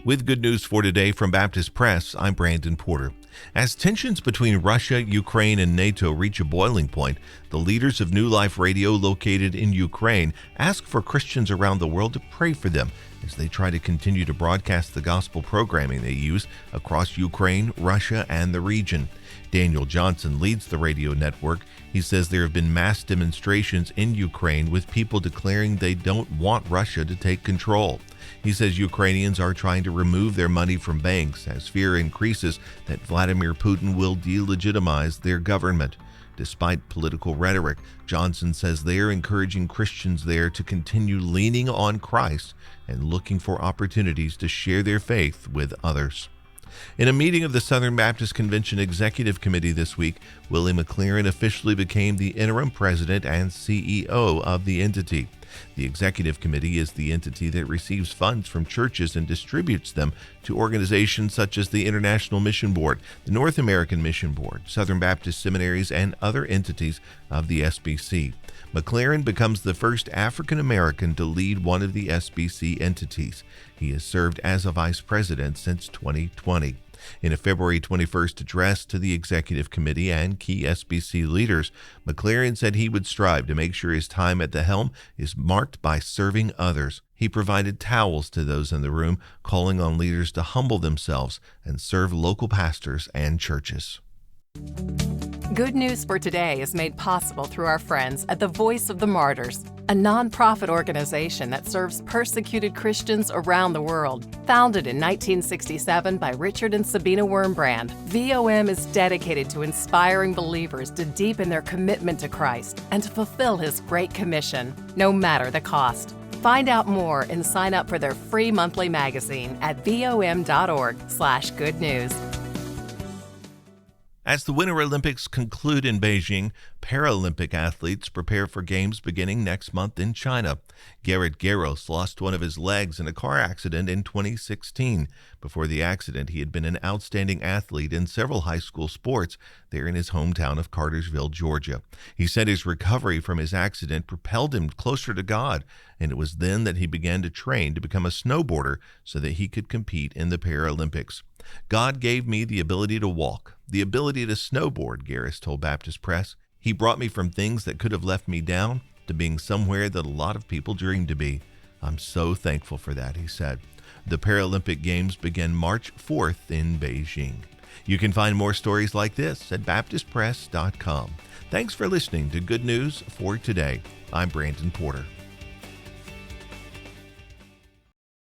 With good news for today from Baptist Press, I'm Brandon Porter. As tensions between Russia, Ukraine, and NATO reach a boiling point, the leaders of New Life Radio located in Ukraine ask for Christians around the world to pray for them as they try to continue to broadcast the gospel programming they use across Ukraine, Russia, and the region. Daniel Johnson leads the radio network. He says there have been mass demonstrations in Ukraine with people declaring they don't want Russia to take control. He says Ukrainians are trying to remove their money from banks as fear increases that Vladimir Putin will delegitimize their government. Despite political rhetoric, Johnson says they are encouraging Christians there to continue leaning on Christ and looking for opportunities to share their faith with others. In a meeting of the Southern Baptist Convention Executive Committee this week, Willie McLaurin officially became the interim president and CEO of the entity. The Executive Committee is the entity that receives funds from churches and distributes them to organizations such as the International Mission Board, the North American Mission Board, Southern Baptist Seminaries, and other entities of the SBC. McLaurin becomes the first African American to lead one of the SBC entities. He has served as a vice president since 2020. In a February 21st address to the Executive Committee and key SBC leaders, McLaurin said he would strive to make sure his time at the helm is marked by serving others. He provided towels to those in the room, calling on leaders to humble themselves and serve local pastors and churches. Good News for Today is made possible through our friends at the Voice of the Martyrs, a nonprofit organization that serves persecuted Christians around the world. Founded in 1967 by Richard and Sabina Wurmbrand, VOM is dedicated to inspiring believers to deepen their commitment to Christ and to fulfill His Great Commission, no matter the cost. Find out more and sign up for their free monthly magazine at vom.org/goodnews. As the Winter Olympics conclude in Beijing, Paralympic athletes prepare for games beginning next month in China. Garrett Garros lost one of his legs in a car accident in 2016. Before the accident, he had been an outstanding athlete in several high school sports there in his hometown of Cartersville, Georgia. He said his recovery from his accident propelled him closer to God, and it was then that he began to train to become a snowboarder so that he could compete in the Paralympics. God gave me the ability to walk, the ability to snowboard, Garris told Baptist Press. He brought me from things that could have left me down to being somewhere that a lot of people dreamed to be. I'm so thankful for that, he said. The Paralympic Games begin March 4th in Beijing. You can find more stories like this at baptistpress.com. Thanks for listening to Good News for Today. I'm Brandon Porter.